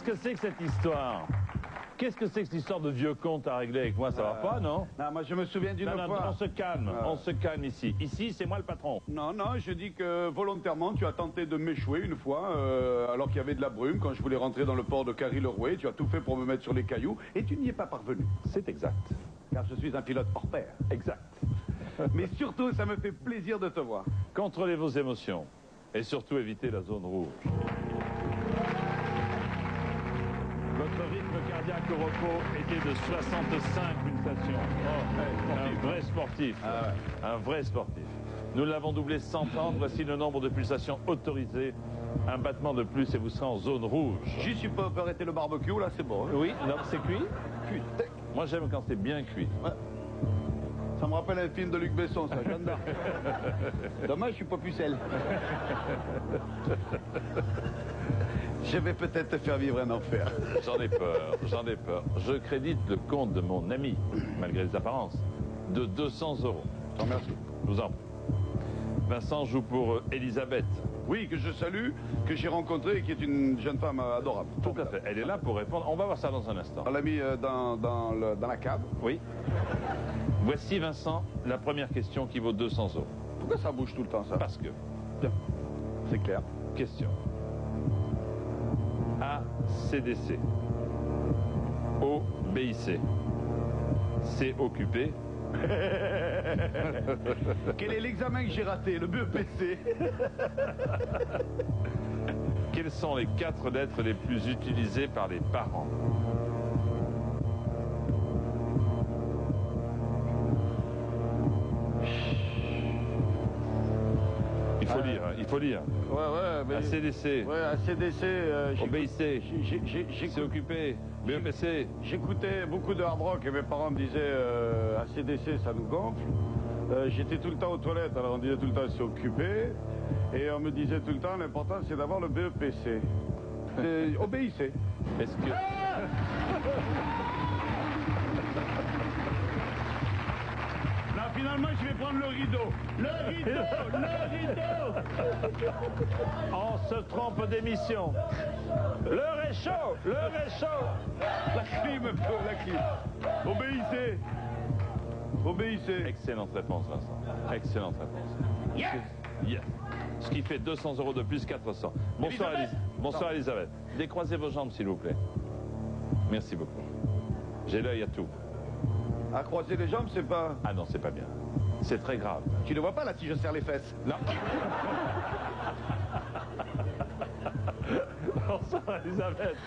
que c'est que cette histoire? Qu'est-ce que c'est que cette histoire de vieux conte à régler avec moi? Ça va pas, non? Non, moi je me souviens d'une Non, fois. on se calme ici. Ici, c'est moi le patron. Non, je dis que volontairement, tu as tenté de m'échouer une fois, alors qu'il y avait de la brume, quand je voulais rentrer dans le port de Carry-le-Rouet. Tu as tout fait pour me mettre sur les cailloux, et tu n'y es pas parvenu. C'est exact. Car je suis un pilote hors pair. Exact. Mais surtout, ça me fait plaisir de te voir. Contrôlez vos émotions. Et surtout, évitez la zone rouge. Votre rythme cardiaque au repos était de 65 pulsations. Un vrai sportif. Un vrai sportif. Nous l'avons doublé 130. Voici le nombre de pulsations autorisées. Un battement de plus et vous serez en zone rouge. J'y suis pas, on peut arrêter le barbecue, là, c'est bon. Hein. Oui, non, c'est cuit. Putain. Moi, j'aime quand c'est bien cuit. Ouais. Ça me rappelle un film de Luc Besson, ça, Jeanne d'Arc. Dommage, je suis pas pucelle. Je vais peut-être te faire vivre un enfer. J'en ai peur, j'en ai peur. Je crédite le compte de mon ami, malgré les apparences, de 200 €. Je te remercie. Je vous en prie. Vincent joue pour Elisabeth. Oui, que je salue, que j'ai rencontrée et qui est une jeune femme adorable. Tout à fait. Elle est là pour répondre. On va voir ça dans un instant. On l'a mis dans la cave. Oui. Voici, Vincent, la première question qui vaut 200 €. Pourquoi ça bouge tout le temps, ça? Parce que, Tiens, c'est clair. question. A, CDC. O, BIC. C, occupé. Quel est l'examen que j'ai raté? Le BEPC. Quelles sont les 4 lettres les plus utilisées par les parents? Il faut lire, il faut lire. Ouais, mais... ACDC, Ouais, ACDC... OBIC, j'ai c'est occupé, BEPC. J'écoutais beaucoup de hard rock et mes parents me disaient ACDC, ça nous gonfle. J'étais tout le temps aux toilettes, alors on disait tout le temps c'est occupé. Et on me disait tout le temps l'important c'est d'avoir le BEPC. Obéissez. Est-ce que... Non, finalement je vais prendre le rideau. Le rideau. On se trompe d'émission. L'heure est chaud, l'heure est chaud. La clim, la clim. Obéissez. Obéissez. Excellente réponse, Vincent. Excellente réponse. Yes. Yes. Ce qui fait 200 € de plus, 400. Bonsoir, Elisabeth. Bonsoir, Elisabeth. Décroisez vos jambes, s'il vous plaît. Merci beaucoup. J'ai l'œil à tout. À croiser les jambes, c'est pas... Ah non, c'est pas bien. C'est très grave. Tu ne vois pas là si je serre les fesses? Non. Bonsoir, Elisabeth.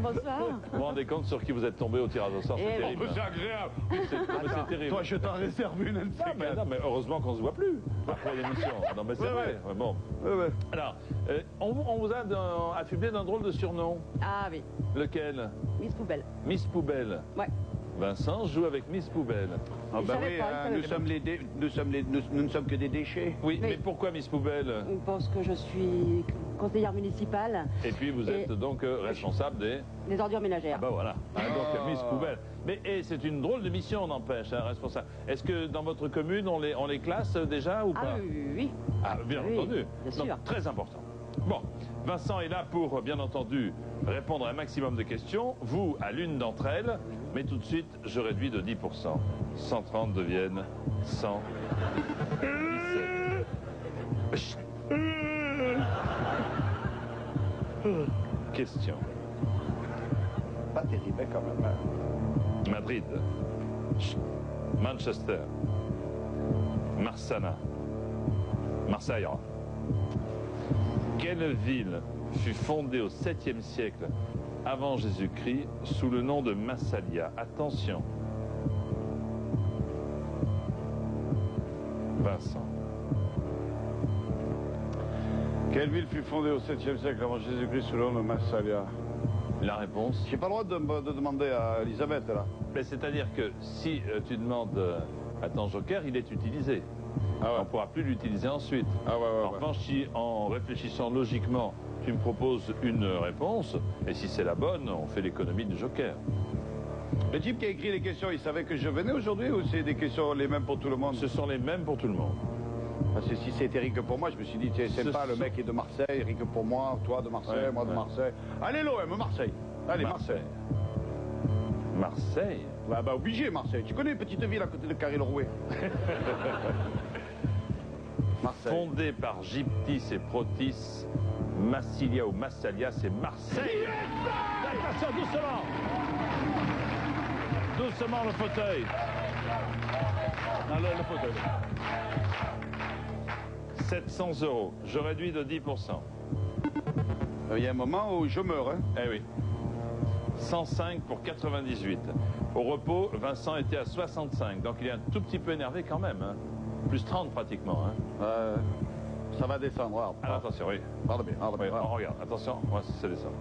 Bonsoir. Vous vous rendez compte sur qui vous êtes tombé au tirage au sort? C'est Eh terrible. C'est agréable. C'est terrible. Toi, je t'en réserve une. Non, mais heureusement qu'on se voit plus après l'émission. Non, mais c'est Ouais, vrai. ouais. Bon. Ouais. Alors, on vous a affublé d'un drôle de surnom. Ah oui, Lequel? Miss Poubelle. Miss Poubelle. Ouais. Vincent joue avec Miss Poubelle. Ah Il bah savait oui, pas, il nous savait nous ne sommes que des déchets. Oui, mais Oui. pourquoi Miss Poubelle? Parce que je suis conseillère municipale Et puis vous êtes donc responsable des... des ordures ménagères. Ah bah voilà. Ah, donc Miss Poubelle. Mais c'est une drôle de mission, n'empêche, hein, responsable. Est-ce que dans votre commune, on les classe déjà ou Ah pas? oui. Ah, bien Oui, entendu. bien Donc, sûr. très important. Bon, Vincent est là pour, bien entendu, répondre à un maximum de questions. Vous, à l'une d'entre elles. Mais tout de suite, je réduis de 10%. 130 deviennent 117. Question. Pas terrible quand même. Hein. Madrid. Manchester. Marsana. Marseille. Quelle ville fut fondée au 7e siècle avant Jésus-Christ sous le nom de Massalia? Attention. Vincent. Quelle ville fut fondée au 7e siècle avant Jésus-Christ sous le nom de Massalia? La réponse? J'ai pas le droit de demander à Elisabeth là. Mais c'est-à-dire que si tu demandes à ton joker, il est utilisé. Ah ouais. On ne pourra plus l'utiliser ensuite. Ah ouais. En revanche, si en réfléchissant logiquement, tu me proposes une réponse, et si c'est la bonne, on fait l'économie du joker. Le type qui a écrit les questions, il savait que je venais aujourd'hui ou c'est des questions les mêmes pour tout le monde? Ce sont les mêmes pour tout le monde. Parce que si c'était Eric pour moi, je me suis dit, tiens, c'est sympa, le mec est de Marseille, Eric pour moi, toi de Marseille, Ouais, moi de ouais. Marseille. Allez l'OM, Marseille. Allez, Marseille. Marseille. Bah, obligé, Marseille. Tu connais une petite ville à côté de Carré-le-Rouet. Marseille. Fondé par Gyptis et Protis, Massilia ou Massalia, c'est Marseille. Attention, doucement. Doucement le fauteuil. Non, le fauteuil. 700 €. Je réduis de 10%. Il y a un moment où je meurs. Hein. Eh oui. 105 pour 98. Au repos, Vincent était à 65. Donc il est un tout petit peu énervé quand même. Hein. Plus 30 pratiquement. Hein. Ça va descendre. Regarde. Alors attention, oui. Regarde bien. Oui, on regarde. Attention, moi ça descend.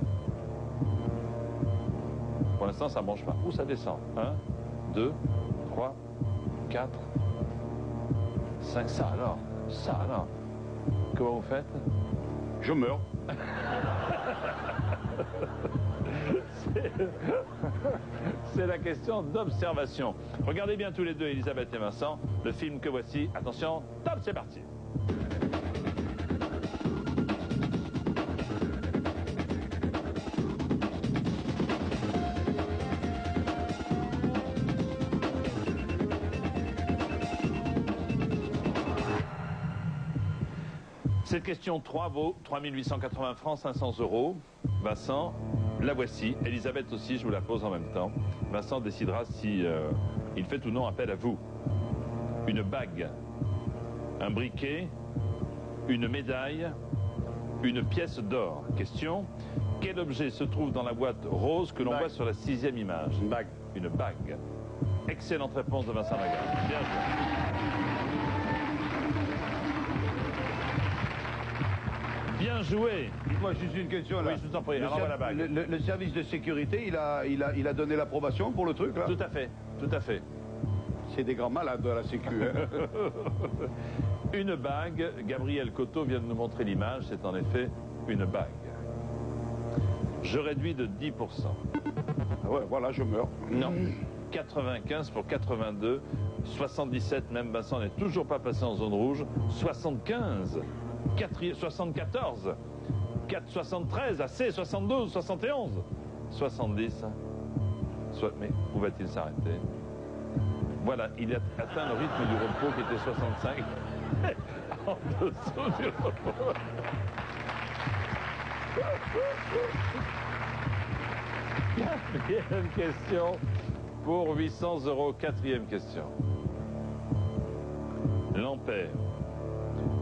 Pour l'instant, ça ne mange pas. Où ça descend? 1, 2, 3, 4, 5. Ça alors. Ça alors. Comment vous faites? Je meurs. C'est la question d'observation. Regardez bien tous les deux, Elisabeth et Vincent, le film que voici. Attention, top, c'est parti. Cette question 3 vaut 3 880 francs, 500 €. Vincent, la voici. Elisabeth aussi, je vous la pose en même temps. Vincent décidera si il fait ou non appel à vous. Une bague, un briquet, une médaille, une pièce d'or. Question, quel objet se trouve dans la boîte rose que l'on voit sur la 6e image? Une bague. Une bague. Excellente réponse de Vincent Lagarde. Bien joué. Bien joué. Dites-moi juste une question là. Oui, je vous en prie. Alors, la bague. Le service de sécurité, il a donné l'approbation pour le truc là? Tout à fait, tout à fait. C'est des grands malades de la sécu. Hein. Une bague, Gabriel Coteau vient de nous montrer l'image, c'est en effet une bague. Je réduis de 10%. Ah ouais, voilà, je meurs. Non. 95 pour 82, 77, même Vincent n'est toujours pas passé en zone rouge, 75, 74, 73, assez, 72, 71, 70, mais où va-t-il s'arrêter? Voilà, il a atteint le rythme du repos qui était 65, en dessous du repos. Quatrième question pour 800 €. Quatrième question. L'ampère,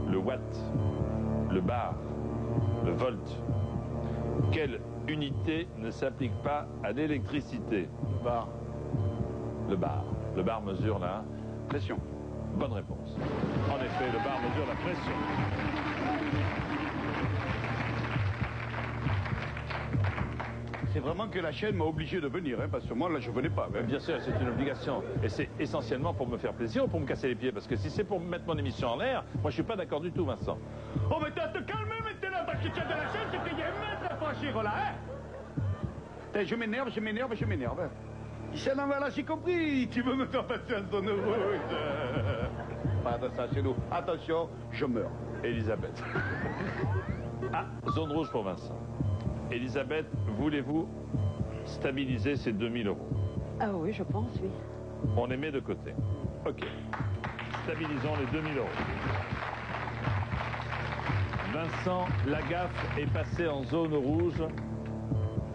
le watt, le bar, le volt. Quelle unité ne s'applique pas à l'électricité? Le bar. Le bar. Le bar mesure la Pression. bonne réponse. En effet, le bar mesure la pression. C'est vraiment que la chaîne m'a obligé de venir, hein, parce que moi là je venais pas. Hein. Bien sûr, c'est une obligation. Et c'est essentiellement pour me faire plaisir ou pour me casser les pieds. Parce que si c'est pour mettre mon émission en l'air, moi je suis pas d'accord du tout, Vincent. Oh mais t'as te calmer maintenant parce que tu as de la chaîne, c'est qu'il y a un mètre à franchir là, hein. Je m'énerve. Ça non, voilà, j'ai compris. Tu veux me faire passer en zone rouge. Pas de ça chez nous. Attention, je meurs. Elisabeth. Ah, zone rouge pour Vincent. Elisabeth, voulez-vous stabiliser ces 2000 €? Ah oui, je pense, oui. On les met de côté. Ok. Stabilisons les 2000 €. Vincent Lagaffe est passé en zone rouge.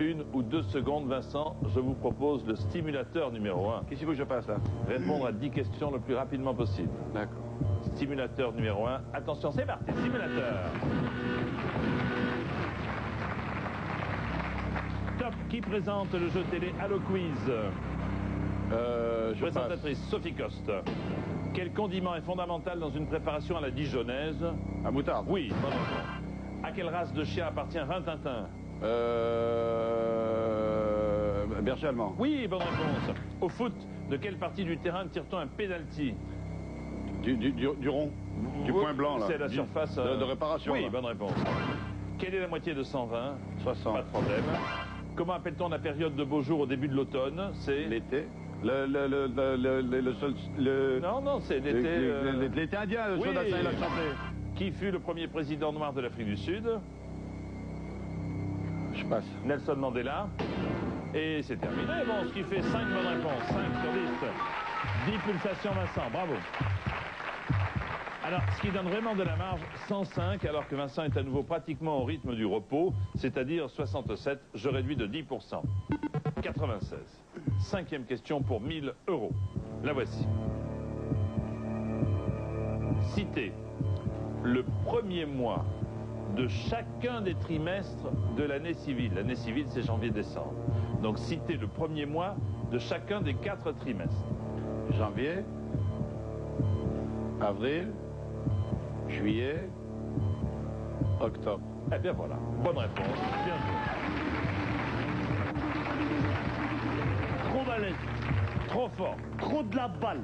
1 ou 2 secondes, Vincent. Je vous propose le stimulateur numéro 1. Qu'est-ce qu'il faut que je fasse là? Répondre à 10 questions le plus rapidement possible. D'accord. Stimulateur numéro 1. Attention, c'est parti. Stimulateur. Top. Qui présente le jeu télé Allo Quiz? Présentatrice Sophie Coste. Quel condiment est fondamental dans une préparation à la dijonnaise? À moutarde. Oui, bonne réponse. À quelle race de chien appartient Rintintin? Berger allemand. Oui, bonne réponse. Au foot, de quelle partie du terrain tire-t-on un penalty? Du rond. Du point blanc là. C'est la surface de réparation. Oui, là. bonne réponse. Quelle est la moitié de 120? 60. Pas de problème. Comment appelle-t-on la période de beau jour au début de l'automne? C'est L'été. Non, c'est l'été. L'été indien, le Oui. Jodassin et la chanté. Qui fut le premier président noir de l'Afrique du Sud? Je passe. Nelson Mandela. Et c'est terminé. Bon, ce qui fait 5 bonnes réponses. 5 sur 10. 10 pulsations, Vincent. Bravo. Alors, ce qui donne vraiment de la marge, 105, alors que Vincent est à nouveau pratiquement au rythme du repos, c'est-à-dire 67. Je réduis de 10%. 96. Cinquième question pour 1000 euros. La voici. Citez le premier mois de chacun des trimestres de l'année civile. L'année civile, c'est janvier-décembre. Donc, citez le premier mois de chacun des 4 trimestres. Janvier, avril, juillet, octobre. Eh bien voilà, bonne réponse. Bien joué. Trop balèze, Trop fort, trop de la balle.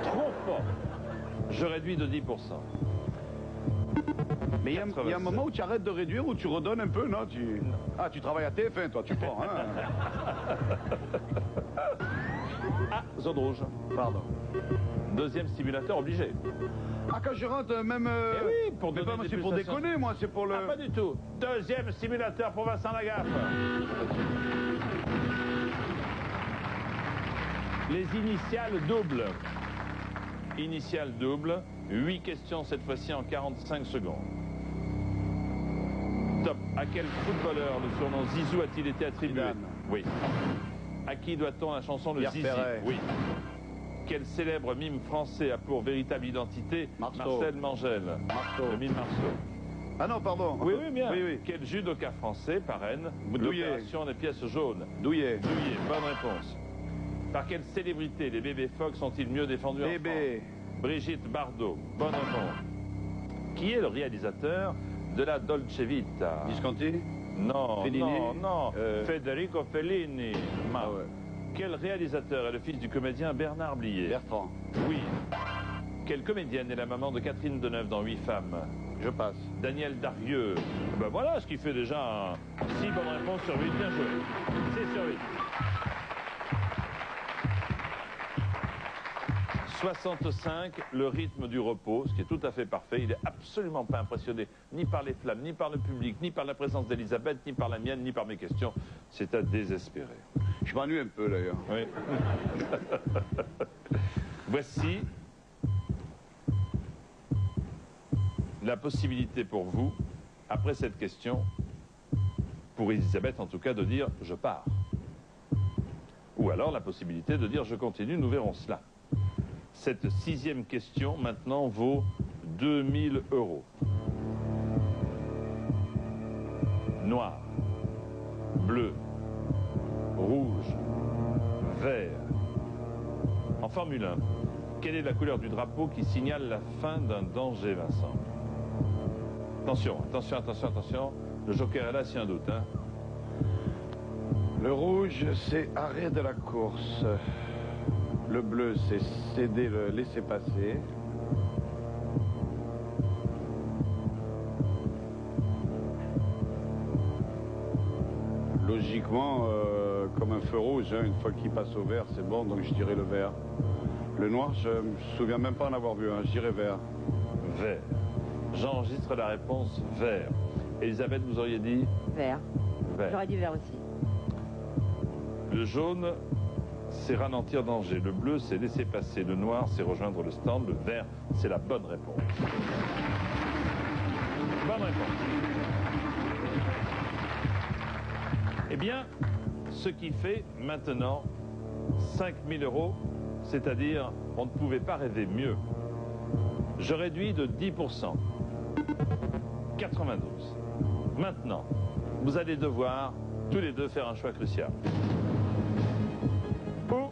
trop fort. Je réduis de 10%. Mais il y a un 87. moment où tu arrêtes de réduire, où tu redonnes un peu, non, Ah, tu travailles à TF1, toi, tu prends, hein. Ah, zone rouge. Pardon. Deuxième stimulateur obligé. Ah, quand je rentre, même... Eh oui, pour mais donner pas, des c'est pour pulsations. déconner, moi, c'est pour le... Ah, pas du tout. Deuxième stimulateur pour Vincent Lagaffe. Les initiales doubles. Initiales doubles. 8 questions cette fois-ci en 45 secondes. Top. À quel footballeur le surnom Zizou a-t-il été attribué? Zidane. Oui. À qui doit-on la chanson de Pierre Zizi? Perret. Oui. Quel célèbre mime français a pour véritable identité Marceau. Marcel Mangel? Marceau. Le mime Marceau. Ah non, pardon. Oui, oui, bien. Oui, oui. Quel judoka français parraine Douillet. l'opération des pièces jaunes? Douillet. Douillet, bonne réponse. Par quelle célébrité les bébés phoques sont-ils mieux défendus en Bébé. France? Brigitte Bardot, bonne réponse. Qui est le réalisateur de la Dolce Vita? Visconti. Non, Fellini. non. Federico Fellini. Ah ouais. Quel réalisateur est le fils du comédien Bernard Blier? Bertrand. Oui. Quelle comédienne est la maman de Catherine Deneuve dans 8 femmes? Je passe. Daniel Darieux. Ben voilà, ce qui fait déjà 6 bonnes réponses sur 8. Bien joué. 6 sur 8. 65, le rythme du repos, ce qui est tout à fait parfait. Il n'est absolument pas impressionné ni par les flammes, ni par le public, ni par la présence d'Elisabeth, ni par la mienne, ni par mes questions. C'est à désespérer. Je m'ennuie un peu, d'ailleurs. Oui. Voici la possibilité pour vous, après cette question, pour Elisabeth en tout cas, de dire « je pars ». Ou alors la possibilité de dire « je continue », nous verrons cela. Cette 6e question, maintenant, vaut 2000 euros. Noir, bleu, rouge, vert. En Formule 1, quelle est la couleur du drapeau qui signale la fin d'un danger, Vincent? Attention, attention, attention, attention. Le joker est là s'il y a un doute. Hein. Le rouge, c'est arrêt de la course. Le bleu, c'est céder, le laisser passer. Logiquement, comme un feu rouge, hein, une fois qu'il passe au vert, c'est bon, donc je dirais le vert. Le noir, je me souviens même pas en avoir vu, hein, je dirais vert. Vert. J'enregistre la réponse vert. Elisabeth, vous auriez dit Vert. vert. J'aurais dit vert aussi. Le jaune, c'est ralentir danger. Le bleu, c'est laisser passer. Le noir, c'est rejoindre le stand. Le vert, c'est la bonne réponse. Bonne réponse. Eh bien, ce qui fait maintenant 5000 euros, c'est-à-dire on ne pouvait pas rêver mieux. Je réduis de 10%. 92. Maintenant, vous allez devoir tous les deux faire un choix crucial. Ou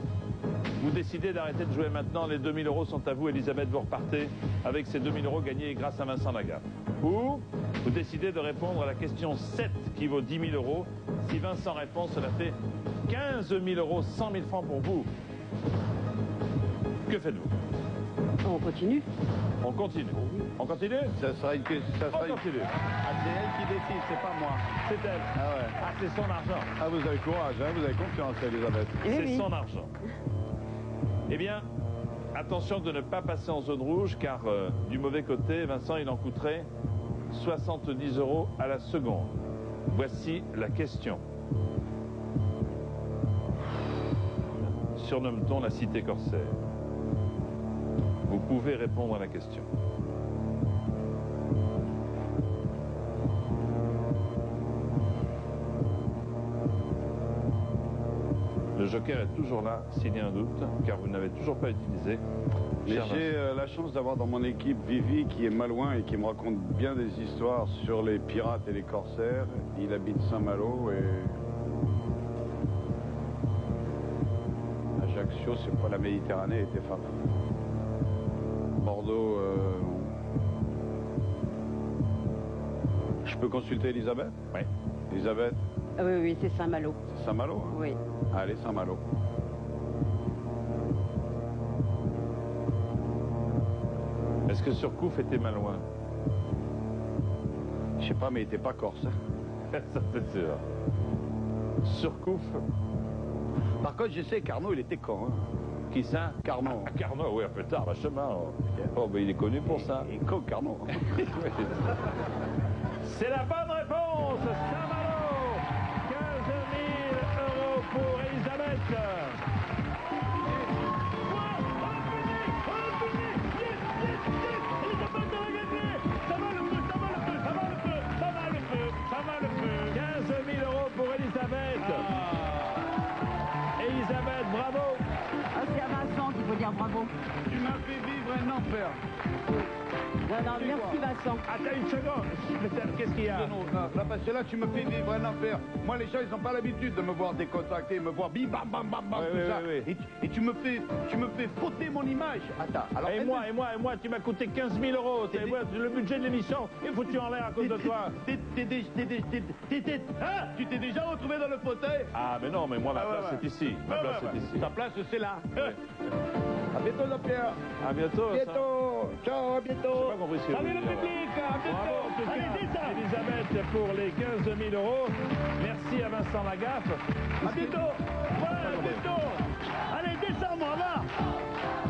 vous décidez d'arrêter de jouer maintenant, les 2000 euros sont à vous, Elisabeth, vous repartez avec ces 2000 euros gagnés grâce à Vincent Lagaffe. Ou vous décidez de répondre à la question 7 qui vaut 10 000 euros. Si Vincent répond, cela fait 15 000 euros, 100 000 francs pour vous. Que faites-vous? On continue. On continue. On continue? Ça sera une question. On continue. Ah, c'est elle qui décide, c'est pas moi. C'est elle. Ah ouais. Ah, c'est son argent. Ah, vous avez courage, hein, vous avez confiance, Elisabeth. Eh C'est oui. son argent. Eh bien, attention de ne pas passer en zone rouge, car du mauvais côté, Vincent, il en coûterait 70 euros à la seconde. Voici la question. Surnomme-t-on la cité corsaire? Vous pouvez répondre à la question. Le joker est toujours là s'il y a un doute, car vous n'avez toujours pas utilisé. Mais j'ai la chance d'avoir dans mon équipe Vivi qui est malouin et qui me raconte bien des histoires sur les pirates et les corsaires. Il habite Saint-Malo et Ajaccio, c'est pas la Méditerranée, était femme. Bordeaux. Je peux consulter Elisabeth? Oui. Elisabeth? Oui, oui, c'est Saint-Malo. C'est Saint-Malo, hein? Oui. Allez, Saint-Malo. Est-ce que Surcouf était malouin? Je sais pas, mais il était pas corse. Ça c'est sûr. Surcouf? Par contre, je sais qu'Arnaud, il était con. Hein. Qui ça? Carnot. Ah, Carnot, oui, un peu tard, vachement. Oh, ben il est connu pour ça. Il est con, Carnot. C'est la bonne réponse, Saint-Malo. 15 000 € pour Elisabeth. Ça va le feu. 15 000 € pour Elisabeth. Elisabeth, bravo. Ah, c'est à Vincent qu'il faut dire bravo. Tu m'as fait vivre un enfer. Non, non, merci Vincent. Attends une seconde. Qu'est-ce qu'il y a? Non, là, parce que là, tu me fais vivre un enfer. Moi, les gens, ils n'ont pas l'habitude de me voir décontracté, me voir bim, bam, bam, bam, bam, Oui, tout oui, ça. oui, oui. Et tu me fais fauter mon image. Attends, alors... Et moi, tu m'as coûté 15 000 €. T'es- Moi, le budget de l'émission est foutu en l'air à cause de toi. Tu t'es déjà retrouvé dans le fauteuil? Ah, mais non, mais moi, ma Ah, ouais, place ouais. est ici. Ma place est ici. Ta place, c'est là. À bientôt, Jean-Pierre. À bientôt. ça. Bientôt. Ciao, à bientôt. J'ai pas compris ce que Salut vous le voulez dire. public. À Bravo, bientôt. en tout Allez, cas, dis ça. Elisabeth pour les 15 000 €. Merci à Vincent Lagaffe. À bientôt. Ouais, à bientôt. Allez, descends-moi, va.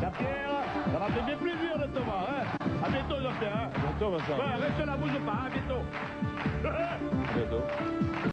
Jean-Pierre, ça va te bien plaisir de te voir. Hein. À bientôt, Jean-Pierre. Hein. À bientôt, Vincent. Ouais, reste là, bouge pas. À bientôt. À bientôt.